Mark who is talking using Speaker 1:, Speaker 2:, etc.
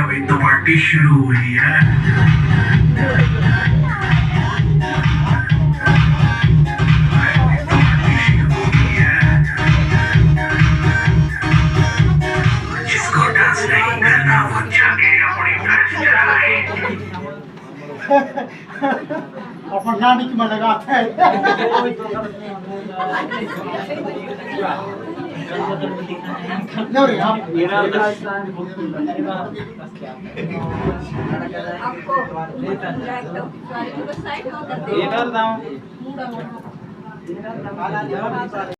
Speaker 1: अभी तो पार्टी शुरू हुई है। जिसको डांस नहीं करना वो जाके अपनी डांस चलाए।
Speaker 2: अपन नानी की में लगाते हैं। लो रे आप
Speaker 3: आपको